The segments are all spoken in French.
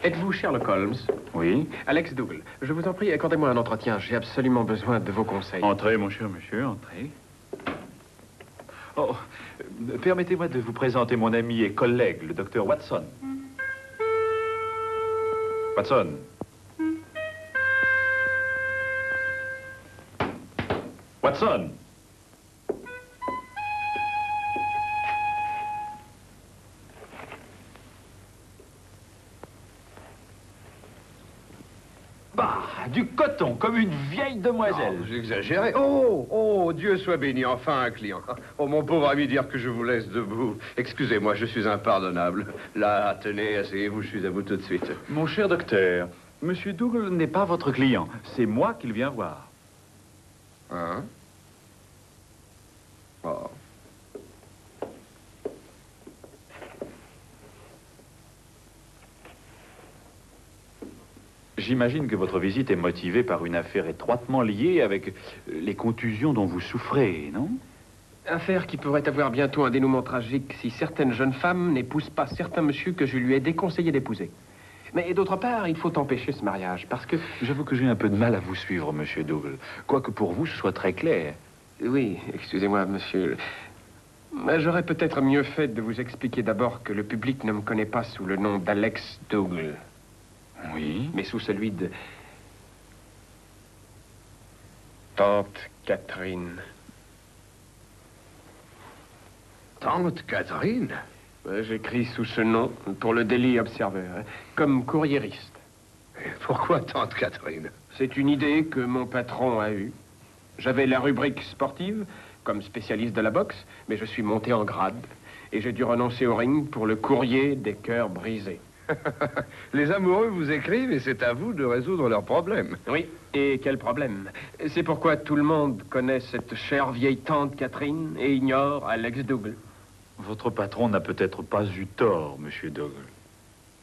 Êtes-vous Sherlock Holmes? Oui. Alex Dougal, je vous en prie, accordez-moi un entretien. J'ai absolument besoin de vos conseils. Entrez, mon cher monsieur, entrez. Oh, permettez-moi de vous présenter mon ami et collègue, le docteur Watson. Watson. Watson. Bah, du coton, comme une vieille demoiselle. Vous exagérez. Oh, Dieu soit béni, enfin un client. Oh, mon pauvre ami, dire que je vous laisse debout. Excusez-moi, je suis impardonnable. Là, tenez, asseyez-vous, je suis à vous tout de suite. Mon cher docteur, monsieur Dougal n'est pas votre client. C'est moi qu'il vient voir. Hein? Oh. J'imagine que votre visite est motivée par une affaire étroitement liée avec les contusions dont vous souffrez, non? Affaire qui pourrait avoir bientôt un dénouement tragique si certaines jeunes femmes n'épousent pas certains monsieur que je lui ai déconseillé d'épouser. Mais d'autre part, il faut empêcher ce mariage, parce que... J'avoue que j'ai un peu de mal à vous suivre, monsieur Dougal. Quoique pour vous, ce soit très clair. Oui, excusez-moi, monsieur. Mais j'aurais peut-être mieux fait de vous expliquer d'abord que le public ne me connaît pas sous le nom d'Alex Dougal. Oui. Mais sous celui de... Tante Catherine. Tante Catherine? J'écris sous ce nom pour le Daily Observer, comme courriériste. Et pourquoi Tante Catherine? C'est une idée que mon patron a eue. J'avais la rubrique sportive, comme spécialiste de la boxe, mais je suis monté en grade. Et j'ai dû renoncer au ring pour le courrier des cœurs brisés. Les amoureux vous écrivent et c'est à vous de résoudre leurs problèmes. Oui, et quel problème. C'est pourquoi tout le monde connaît cette chère vieille tante Catherine et ignore Alex Dougal. Votre patron n'a peut-être pas eu tort, monsieur Dougal.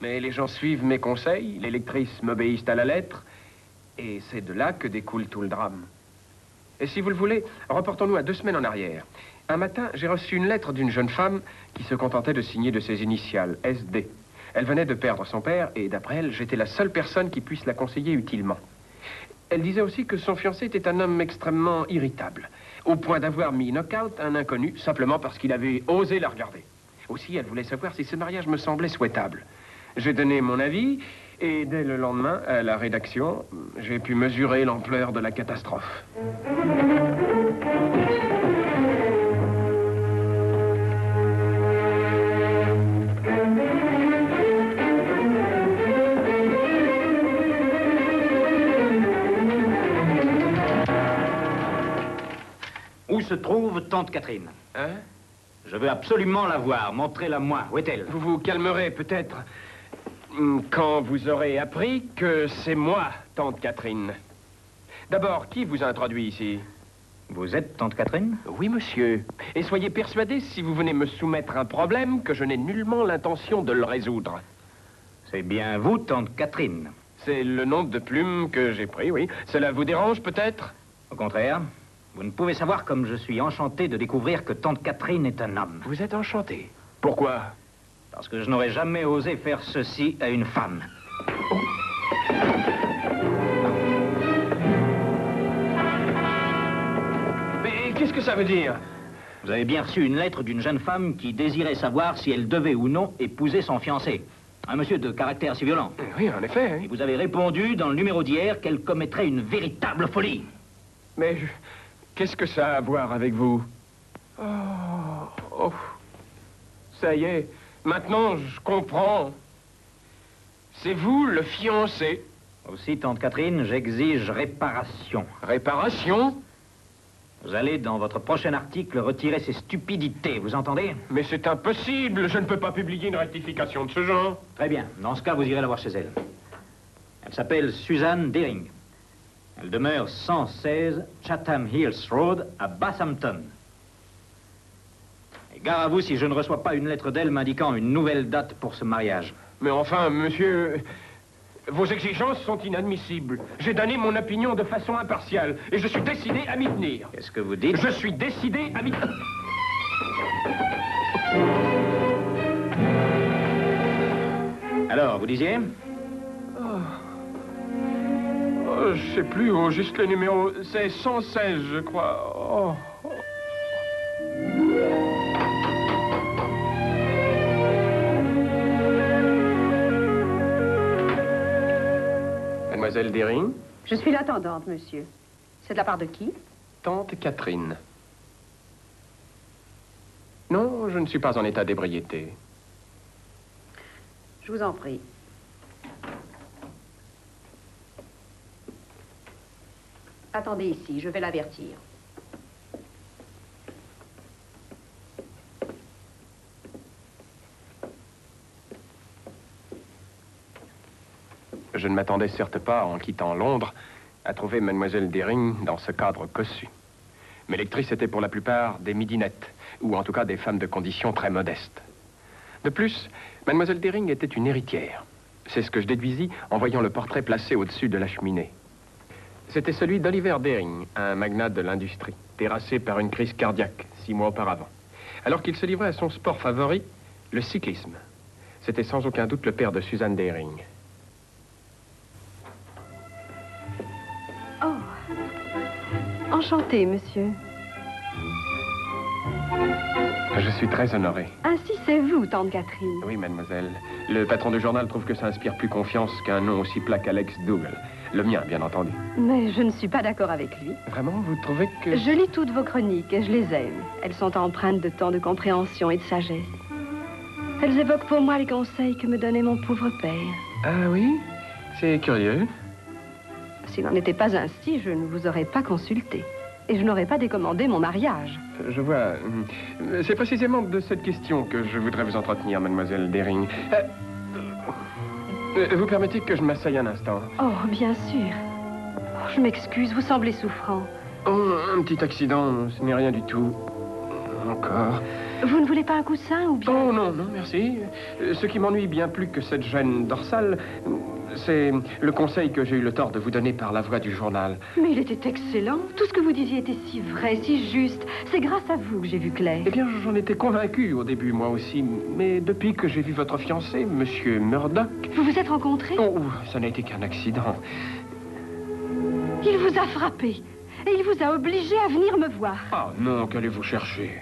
Mais les gens suivent mes conseils, les lectrices m'obéissent à la lettre, et c'est de là que découle tout le drame. Et si vous le voulez, reportons-nous à 2 semaines en arrière. Un matin, j'ai reçu une lettre d'une jeune femme qui se contentait de signer de ses initiales, SD. Elle venait de perdre son père, et d'après elle, j'étais la seule personne qui puisse la conseiller utilement. Elle disait aussi que son fiancé était un homme extrêmement irritable, au point d'avoir mis knock-out un inconnu, simplement parce qu'il avait osé la regarder. Aussi, elle voulait savoir si ce mariage me semblait souhaitable. J'ai donné mon avis, et dès le lendemain, à la rédaction, j'ai pu mesurer l'ampleur de la catastrophe. Où se trouve tante Catherine? Hein? Je veux absolument la voir. Montrez-la moi. Où est-elle? Vous vous calmerez peut-être quand vous aurez appris que c'est moi, tante Catherine. D'abord, qui vous a introduit ici? Vous êtes tante Catherine? Oui, monsieur. Et soyez persuadé, si vous venez me soumettre un problème, que je n'ai nullement l'intention de le résoudre. C'est bien vous, tante Catherine. C'est le nom de plume que j'ai pris, oui. Cela vous dérange peut-être? Au contraire, vous ne pouvez savoir comme je suis enchanté de découvrir que tante Catherine est un homme. Vous êtes enchanté. Pourquoi? Parce que je n'aurais jamais osé faire ceci à une femme. Mais qu'est-ce que ça veut dire? Vous avez bien reçu une lettre d'une jeune femme qui désirait savoir si elle devait ou non épouser son fiancé. Un monsieur de caractère si violent. Oui, en effet. Et vous avez répondu dans le numéro d'hier qu'elle commettrait une véritable folie. Mais qu'est-ce que ça a à voir avec vous? Oh. Ça y est, maintenant je comprends. C'est vous le fiancé. Aussi, tante Catherine, j'exige réparation. Réparation? Vous allez, dans votre prochain article, retirer ces stupidités, vous entendez? Mais c'est impossible, je ne peux pas publier une rectification de ce genre. Très bien, dans ce cas, vous irez la voir chez elle. Elle s'appelle Suzanne Deering. Elle demeure 116 Chatham Hills Road à Bathampton. Et gare à vous si je ne reçois pas une lettre d'elle m'indiquant une nouvelle date pour ce mariage. Mais enfin, monsieur, vos exigences sont inadmissibles. J'ai donné mon opinion de façon impartiale et je suis décidé à m'y tenir. Qu'est-ce que vous dites? Je suis décidé à m'y tenir. Alors, vous disiez? je sais plus, au juste le numéro. C'est 116, je crois. Oh. Mademoiselle Dering? Je suis l'attendante, monsieur. C'est de la part de qui? Tante Catherine. Non, je ne suis pas en état d'ébriété. Je vous en prie. Attendez ici, je vais l'avertir. Je ne m'attendais certes pas, en quittant Londres, à trouver Mademoiselle Dering dans ce cadre cossu. Mes lectrices étaient pour la plupart des midinettes, ou en tout cas des femmes de condition très modestes. De plus, Mademoiselle Dering était une héritière. C'est ce que je déduisis en voyant le portrait placé au-dessus de la cheminée. C'était celui d'Oliver Dering, un magnat de l'industrie, terrassé par une crise cardiaque 6 mois auparavant, alors qu'il se livrait à son sport favori, le cyclisme. C'était sans aucun doute le père de Suzanne Dering. Oh, enchanté, monsieur. Je suis très honoré. Ainsi, c'est vous, tante Catherine. Oui, mademoiselle. Le patron du journal trouve que ça inspire plus confiance qu'un nom aussi plat qu'Alex Dougal. Le mien, bien entendu. Mais je ne suis pas d'accord avec lui. Vraiment, vous trouvez que... Je lis toutes vos chroniques et je les aime. Elles sont empreintes de tant de compréhension et de sagesse. Elles évoquent pour moi les conseils que me donnait mon pauvre père. Ah oui? C'est curieux. S'il n'en était pas ainsi, je ne vous aurais pas consulté. Et je n'aurais pas décommandé mon mariage. Je vois. C'est précisément de cette question que je voudrais vous entretenir, mademoiselle Dering. Vous permettez que je m'asseye un instant? Oh, bien sûr. Oh, je m'excuse, vous semblez souffrant. Oh, un petit accident, ce n'est rien du tout. Encore. Vous ne voulez pas un coussin ou bien... Oh, non, non, merci. Ce qui m'ennuie bien plus que cette gêne dorsale, c'est le conseil que j'ai eu le tort de vous donner par la voix du journal. Mais il était excellent. Tout ce que vous disiez était si vrai, si juste. C'est grâce à vous que j'ai vu clair. Eh bien, j'en étais convaincu au début, moi aussi. Mais depuis que j'ai vu votre fiancé, Monsieur Murdoch... Vous vous êtes rencontrés? Oh, ça n'a été qu'un accident. Il vous a frappé. Et il vous a obligé à venir me voir. Ah non, qu'allez-vous chercher?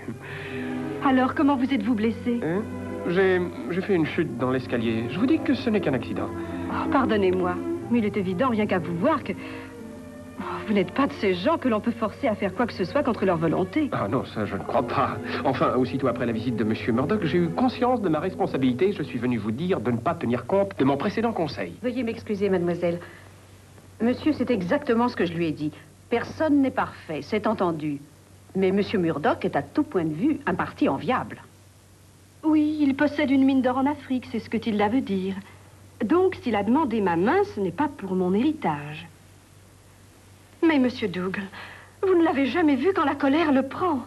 Alors, comment vous êtes-vous blessé? Hein? J'ai fait une chute dans l'escalier. Je vous dis que ce n'est qu'un accident. Oh, pardonnez-moi, mais il est évident, rien qu'à vous voir, que... Oh, vous n'êtes pas de ces gens que l'on peut forcer à faire quoi que ce soit contre leur volonté. Ah non, ça je ne crois pas. Enfin, aussitôt après la visite de Monsieur Murdoch, j'ai eu conscience de ma responsabilité. Je suis venu vous dire de ne pas tenir compte de mon précédent conseil. Veuillez m'excuser, mademoiselle. Monsieur, c'est exactement ce que je lui ai dit. Personne n'est parfait, c'est entendu. Mais Monsieur Murdoch est à tout point de vue un parti enviable. Oui, il possède une mine d'or en Afrique, c'est ce que Tilda veut dire. Donc, s'il a demandé ma main, ce n'est pas pour mon héritage. Mais, Monsieur Dougal, vous ne l'avez jamais vu quand la colère le prend.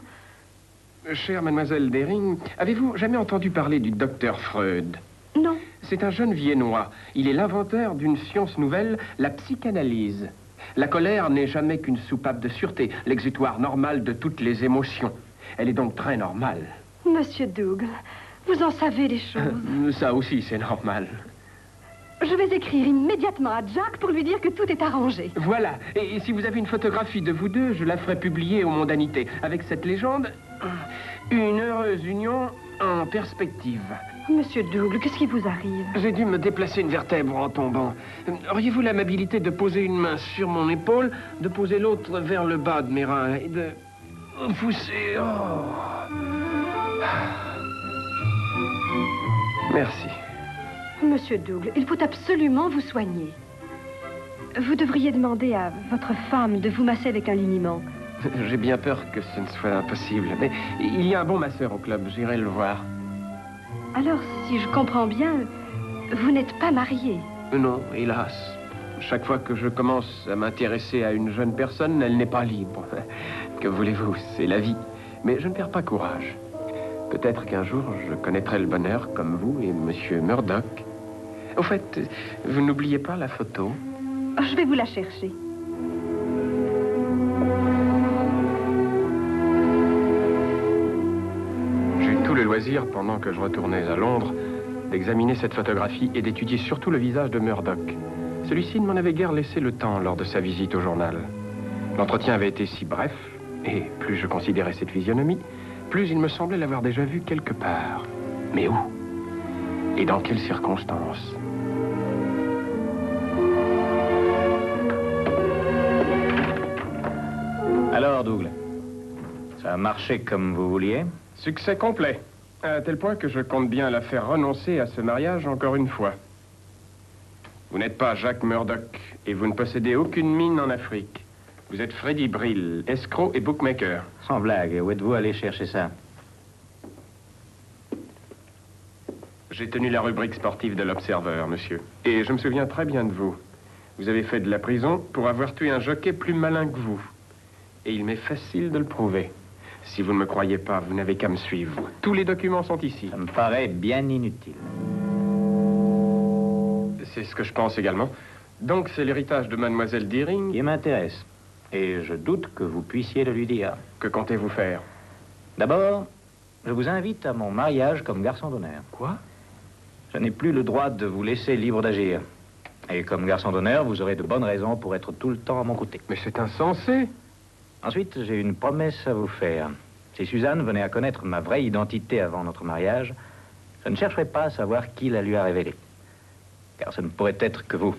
Chère mademoiselle Dering, avez-vous jamais entendu parler du docteur Freud? Non. C'est un jeune Viennois. Il est l'inventeur d'une science nouvelle, la psychanalyse. La colère n'est jamais qu'une soupape de sûreté, l'exutoire normal de toutes les émotions. Elle est donc très normale. Monsieur Dougal, vous en savez les choses. Ça aussi, c'est normal. Je vais écrire immédiatement à Jack pour lui dire que tout est arrangé. Voilà. Et si vous avez une photographie de vous deux, je la ferai publier aux mondanités. Avec cette légende, une heureuse union en perspective. Monsieur Dougal, qu'est-ce qui vous arrive? J'ai dû me déplacer une vertèbre en tombant. Auriez-vous l'amabilité de poser une main sur mon épaule, de poser l'autre vers le bas de mes reins et de pousser... Oh. Merci. Monsieur Dougal, il faut absolument vous soigner. Vous devriez demander à votre femme de vous masser avec un liniment. J'ai bien peur que ce ne soit impossible, mais il y a un bon masseur au club, j'irai le voir. Alors, si je comprends bien, vous n'êtes pas marié? Non, hélas. Chaque fois que je commence à m'intéresser à une jeune personne, elle n'est pas libre. Que voulez-vous, c'est la vie. Mais je ne perds pas courage. Peut-être qu'un jour, je connaîtrai le bonheur comme vous et Monsieur Murdoch. Au fait, vous n'oubliez pas la photo? Oh, je vais vous la chercher. J'ai eu tout le loisir, pendant que je retournais à Londres, d'examiner cette photographie et d'étudier surtout le visage de Murdoch. Celui-ci ne m'en avait guère laissé le temps lors de sa visite au journal. L'entretien avait été si bref, et plus je considérais cette physionomie, plus il me semblait l'avoir déjà vue quelque part. Mais où? Et dans quelles circonstances? Alors, Douglas, ça a marché comme vous vouliez? Succès complet, à tel point que je compte bien la faire renoncer à ce mariage encore une fois. Vous n'êtes pas Jacques Murdoch, et vous ne possédez aucune mine en Afrique. Vous êtes Freddy Brill, escroc et bookmaker. Sans blague, où êtes-vous allé chercher ça? J'ai tenu la rubrique sportive de l'Observer, monsieur. Et je me souviens très bien de vous. Vous avez fait de la prison pour avoir tué un jockey plus malin que vous. Et il m'est facile de le prouver. Si vous ne me croyez pas, vous n'avez qu'à me suivre. Tous les documents sont ici. Ça me paraît bien inutile. C'est ce que je pense également. Donc c'est l'héritage de mademoiselle Deering. Qui m'intéresse. Et je doute que vous puissiez le lui dire. Que comptez-vous faire? D'abord, je vous invite à mon mariage comme garçon d'honneur. Quoi? Je n'ai plus le droit de vous laisser libre d'agir. Et comme garçon d'honneur, vous aurez de bonnes raisons pour être tout le temps à mon côté. Mais c'est insensé. Ensuite, j'ai une promesse à vous faire. Si Suzanne venait à connaître ma vraie identité avant notre mariage, je ne chercherai pas à savoir qui la lui a révélée. Car ce ne pourrait être que vous.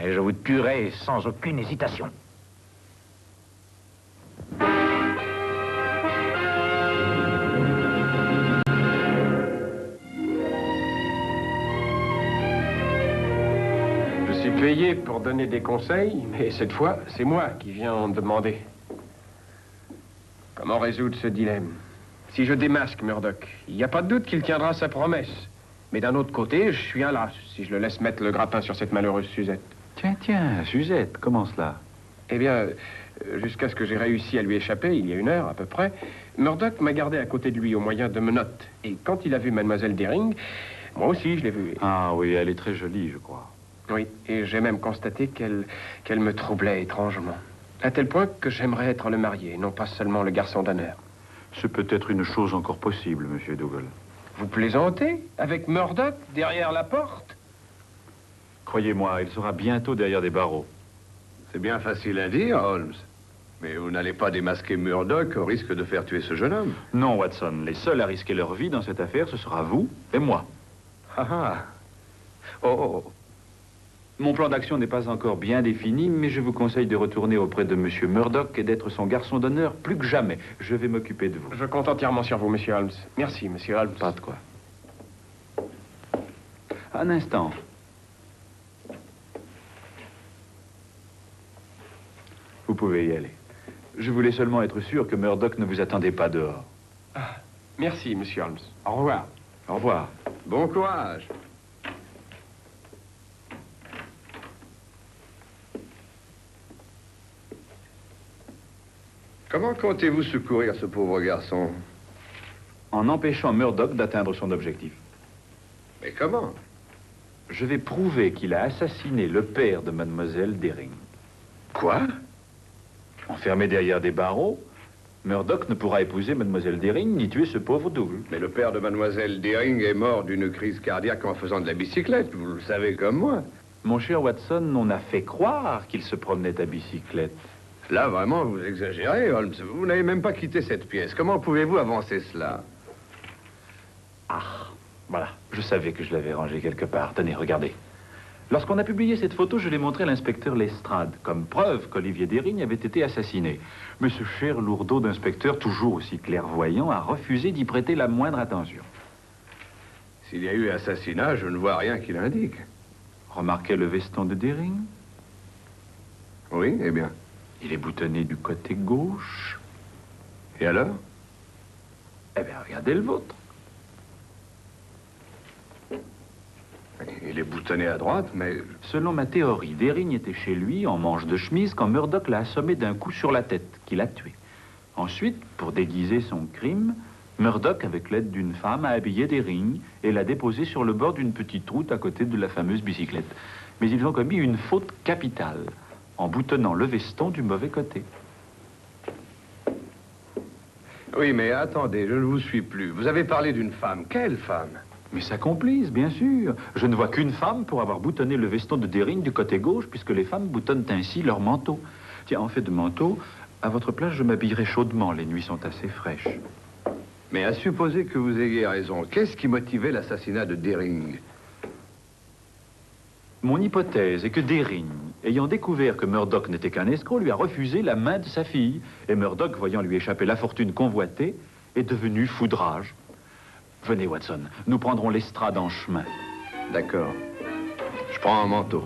Et je vous tuerai sans aucune hésitation. Je suis payé pour donner des conseils, mais cette fois, c'est moi qui viens en demander. Comment résoudre ce dilemme? Si je démasque Murdoch, il n'y a pas de doute qu'il tiendra sa promesse. Mais d'un autre côté, je suis un lâche si je le laisse mettre le grappin sur cette malheureuse Suzette. Tiens, Suzette, comment cela? Eh bien, jusqu'à ce que j'ai réussi à lui échapper, il y a 1 heure à peu près, Murdoch m'a gardé à côté de lui au moyen de menottes. Et quand il a vu mademoiselle Deering, moi aussi je l'ai vue. Ah oui, elle est très jolie, je crois. Oui, et j'ai même constaté qu'elle me troublait étrangement. À tel point que j'aimerais être le marié, non pas seulement le garçon d'honneur. C'est peut-être une chose encore possible, monsieur Dougal. Vous plaisantez? Avec Murdoch derrière la porte? Croyez-moi, il sera bientôt derrière des barreaux. C'est bien facile à dire, Holmes. Mais vous n'allez pas démasquer Murdoch au risque de faire tuer ce jeune homme. Non, Watson, les seuls à risquer leur vie dans cette affaire, ce sera vous et moi. Ah ah. Oh. Mon plan d'action n'est pas encore bien défini, mais je vous conseille de retourner auprès de monsieur Murdoch et d'être son garçon d'honneur plus que jamais. Je vais m'occuper de vous. Je compte entièrement sur vous, monsieur Holmes. Merci, monsieur Holmes. Pas de quoi. Un instant. Vous pouvez y aller. Je voulais seulement être sûr que Murdoch ne vous attendait pas dehors. Ah, merci, monsieur Holmes. Au revoir. Au revoir. Bon courage. Comment comptez-vous secourir ce pauvre garçon? En empêchant Murdoch d'atteindre son objectif. Mais comment? Je vais prouver qu'il a assassiné le père de mademoiselle Deering. Quoi? Enfermé derrière des barreaux, Murdoch ne pourra épouser mademoiselle Deering ni tuer ce pauvre Dougal. Mais le père de mademoiselle Deering est mort d'une crise cardiaque en faisant de la bicyclette, vous le savez comme moi. Mon cher Watson, on a fait croire qu'il se promenait à bicyclette. Là, vraiment, vous exagérez, Holmes. Vous n'avez même pas quitté cette pièce. Comment pouvez-vous avancer cela? Ah, voilà. Je savais que je l'avais rangé quelque part. Tenez, regardez. Lorsqu'on a publié cette photo, je l'ai montrée à l'inspecteur Lestrade, comme preuve qu'Olivier Deering avait été assassiné. Mais ce cher lourdeau d'inspecteur, toujours aussi clairvoyant, a refusé d'y prêter la moindre attention. S'il y a eu assassinat, je ne vois rien qui l'indique. Remarquez le veston de Deering? Oui, eh bien. Il est boutonné du côté gauche. Et alors? Eh bien, regardez le vôtre. Il est boutonné à droite, mais... Selon ma théorie, Deering était chez lui, en manche de chemise, quand Murdoch l'a assommé d'un coup sur la tête, qui l'a tué. Ensuite, pour déguiser son crime, Murdoch, avec l'aide d'une femme, a habillé Deering et l'a déposé sur le bord d'une petite route à côté de la fameuse bicyclette. Mais ils ont commis une faute capitale, en boutonnant le veston du mauvais côté. Oui, mais attendez, je ne vous suis plus. Vous avez parlé d'une femme. Quelle femme? Mais sa complice, bien sûr. Je ne vois qu'une femme pour avoir boutonné le veston de Dering du côté gauche, puisque les femmes boutonnent ainsi leur manteau. Tiens, en fait de manteau, à votre place, je m'habillerai chaudement. Les nuits sont assez fraîches. Mais à supposer que vous ayez raison, qu'est-ce qui motivait l'assassinat de Dering? Mon hypothèse est que Dering, ayant découvert que Murdoch n'était qu'un escroc, lui a refusé la main de sa fille. Et Murdoch, voyant lui échapper la fortune convoitée, est devenu fou de rage. Venez, Watson, nous prendrons l'estrade en chemin. D'accord. Je prends un manteau.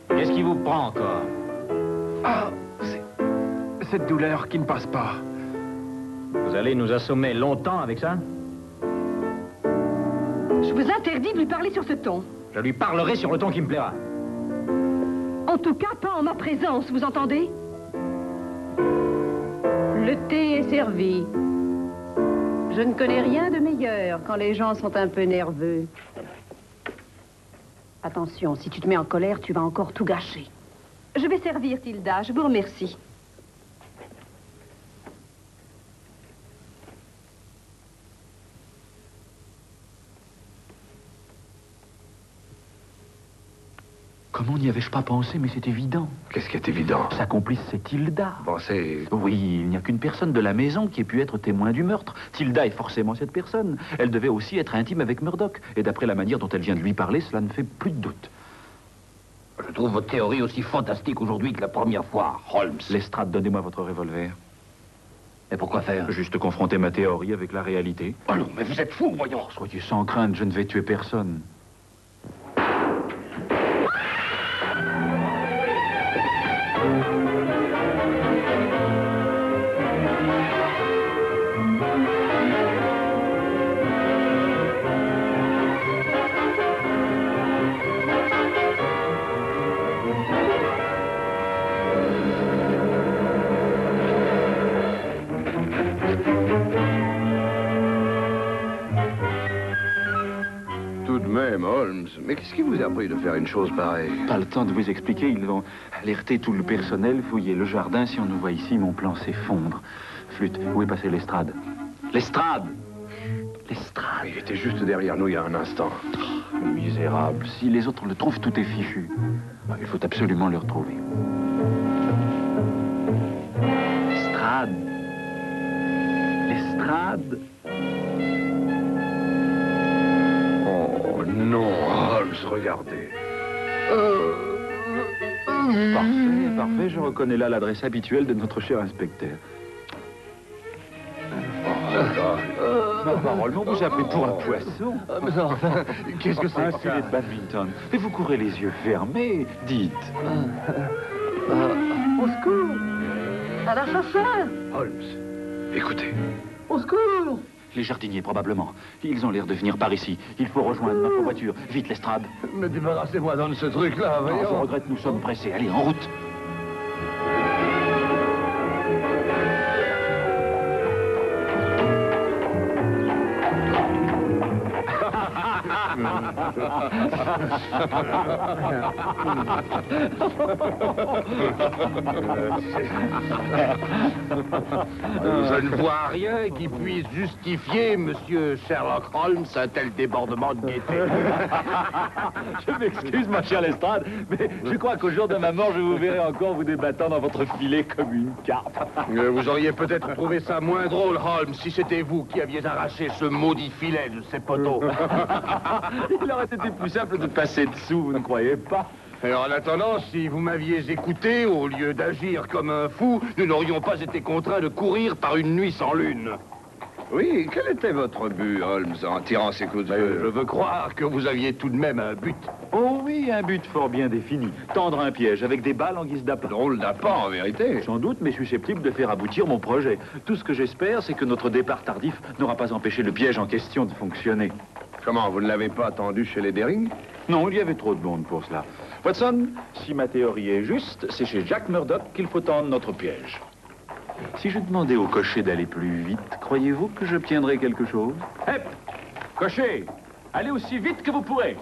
Qu'est-ce qui vous prend encore? Ah, c'est cette douleur qui ne passe pas. Vous allez nous assommer longtemps avec ça? Je vous interdis de lui parler sur ce ton. Je lui parlerai sur le ton qui me plaira. En tout cas, pas en ma présence, vous entendez? Le thé est servi. Je ne connais rien de meilleur quand les gens sont un peu nerveux. Attention, si tu te mets en colère, tu vas encore tout gâcher. Je vais servir, Tilda, je vous remercie. Comment n'y avais-je pas pensé, mais c'est évident. Qu'est-ce qui est évident? Sa complice, c'est Tilda. Pensez... Oui, il n'y a qu'une personne de la maison qui ait pu être témoin du meurtre. Tilda est forcément cette personne. Elle devait aussi être intime avec Murdoch. Et d'après la manière dont elle vient de lui parler, cela ne fait plus de doute. Je trouve votre théorie aussi fantastique aujourd'hui que la première fois, Holmes. Lestrade, donnez-moi votre revolver. Et pourquoi faire? Juste confronter ma théorie avec la réalité. Oh non, mais vous êtes fou, voyons. Soyez sans crainte, je ne vais tuer personne. Tout de même, Holmes, mais qu'est-ce qui vous a pris de faire une chose pareille? Pas le temps de vous expliquer, ils vont alerter tout le personnel, fouiller le jardin. Si on nous voit ici, mon plan s'effondre. Flûte, où est passé Lestrade? Lestrade! Lestrade! Il était juste derrière nous il y a un instant. Misérable. Si les autres le trouvent, tout est fichu. Il faut absolument le retrouver. Lestrade! Lestrade! Oh non, Holmes, regardez. Parfait, parfait. Je reconnais là l'adresse habituelle de notre cher inspecteur. Ma parole, on vous a pris pour un poisson. Mais enfin, qu'est-ce que c'est Un que filet ça? de badminton. Et vous courez les yeux fermés. Dites. Au secours! À l'assassin! Holmes, écoutez. Au secours! Les jardiniers, probablement. Ils ont l'air de venir par ici. Il faut rejoindre notre voiture. Vite, Lestrade. Mais débarrassez-moi dans ce truc-là, Non, je regrette, nous sommes pressés. Allez, en route. Je ne vois rien qui puisse justifier, monsieur Sherlock Holmes, un tel débordement de gaieté. Je m'excuse, ma chère Lestrade, mais je crois qu'au jour de ma mort, je vous verrai encore vous débattant dans votre filet comme une carpe. Vous auriez peut-être trouvé ça moins drôle, Holmes, si c'était vous qui aviez arraché ce maudit filet de ces poteaux. Il aurait été plus simple de passer dessous, vous ne croyez pas? Alors, en attendant, si vous m'aviez écouté, au lieu d'agir comme un fou, nous n'aurions pas été contraints de courir par une nuit sans lune. Oui, quel était votre but, Holmes, en tirant ces coups de feu? Je veux croire que vous aviez tout de même un but. Oh oui, un but fort bien défini. Tendre un piège avec des balles en guise d'appât. Drôle d'appât, en vérité. Sans doute, mais susceptible de faire aboutir mon projet. Tout ce que j'espère, c'est que notre départ tardif n'aura pas empêché le piège en question de fonctionner. Comment, vous ne l'avez pas attendu chez les Dering? Non, il y avait trop de monde pour cela. Watson, si ma théorie est juste, c'est chez Jack Murdoch qu'il faut tendre notre piège. Si je demandais au cocher d'aller plus vite, croyez-vous que j'obtiendrais quelque chose? Hep! Cocher! Allez aussi vite que vous pourrez!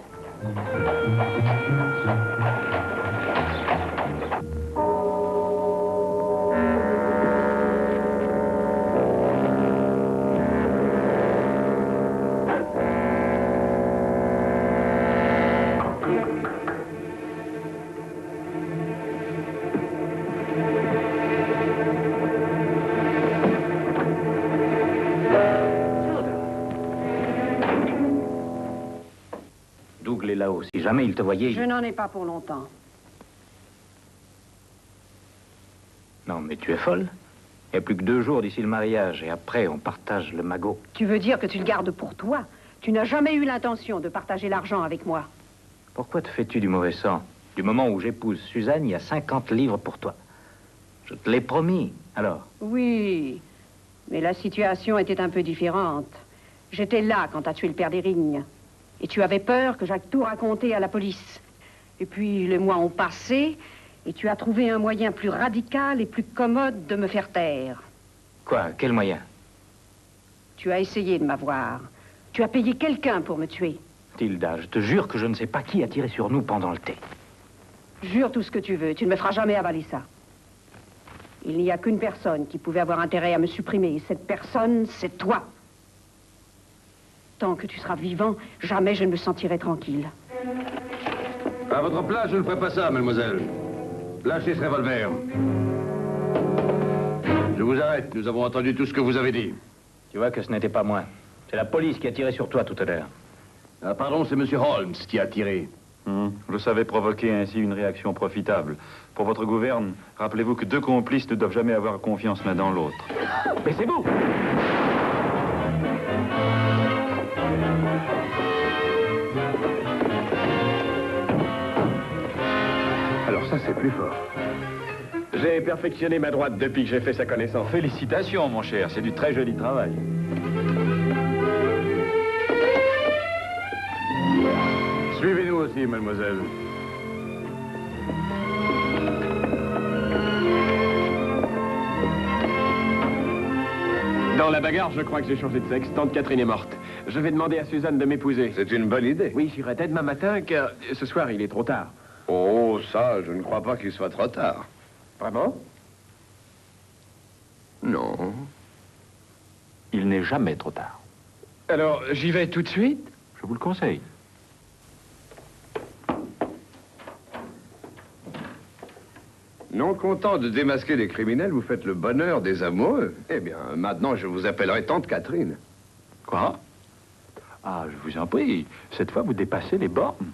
Dougal est là-haut. Si jamais il te voyait... Je n'en ai pas pour longtemps. Non, mais tu es folle. Il n'y a plus que 2 jours d'ici le mariage, et après, on partage le magot. Tu veux dire que tu le gardes pour toi? Tu n'as jamais eu l'intention de partager l'argent avec moi. Pourquoi te fais-tu du mauvais sang? Du moment où j'épouse Suzanne, il y a 50 livres pour toi. Je te l'ai promis, alors. Oui, mais la situation était un peu différente. J'étais là quand tu as tué le père d'Erigne. Et tu avais peur que j'aille tout raconter à la police. Et puis, les mois ont passé, et tu as trouvé un moyen plus radical et plus commode de me faire taire. Quoi? Quel moyen? Tu as essayé de m'avoir. Tu as payé quelqu'un pour me tuer. Tilda, je te jure que je ne sais pas qui a tiré sur nous pendant le thé. Jure tout ce que tu veux, tu ne me feras jamais avaler ça. Il n'y a qu'une personne qui pouvait avoir intérêt à me supprimer, et cette personne, c'est toi. Tant que tu seras vivant, jamais je ne me sentirai tranquille. À votre place, je ne ferai pas ça, mademoiselle. Lâchez ce revolver. Je vous arrête, nous avons entendu tout ce que vous avez dit. Tu vois que ce n'était pas moi. C'est la police qui a tiré sur toi tout à l'heure. Ah, pardon, c'est Monsieur Holmes qui a tiré. Je savais provoquer ainsi une réaction profitable. Pour votre gouverne, rappelez-vous que 2 complices ne doivent jamais avoir confiance l'un dans l'autre. Mais c'est vous! Alors ça, c'est plus fort. J'ai perfectionné ma droite depuis que j'ai fait sa connaissance. Félicitations, mon cher, c'est du très joli travail. Suivez-nous aussi, mademoiselle. Dans la bagarre, je crois que j'ai changé de sexe. Tante Catherine est morte. Je vais demander à Suzanne de m'épouser. C'est une bonne idée. Oui, j'irai dès demain matin, car ce soir, il est trop tard. Oh, ça, je ne crois pas qu'il soit trop tard. Vraiment? Non. Il n'est jamais trop tard. Alors, j'y vais tout de suite? Je vous le conseille. Non content de démasquer des criminels, vous faites le bonheur des amoureux. Eh bien, maintenant, je vous appellerai Tante Catherine. Quoi? Ah, je vous en prie. Cette fois, vous dépassez les bornes.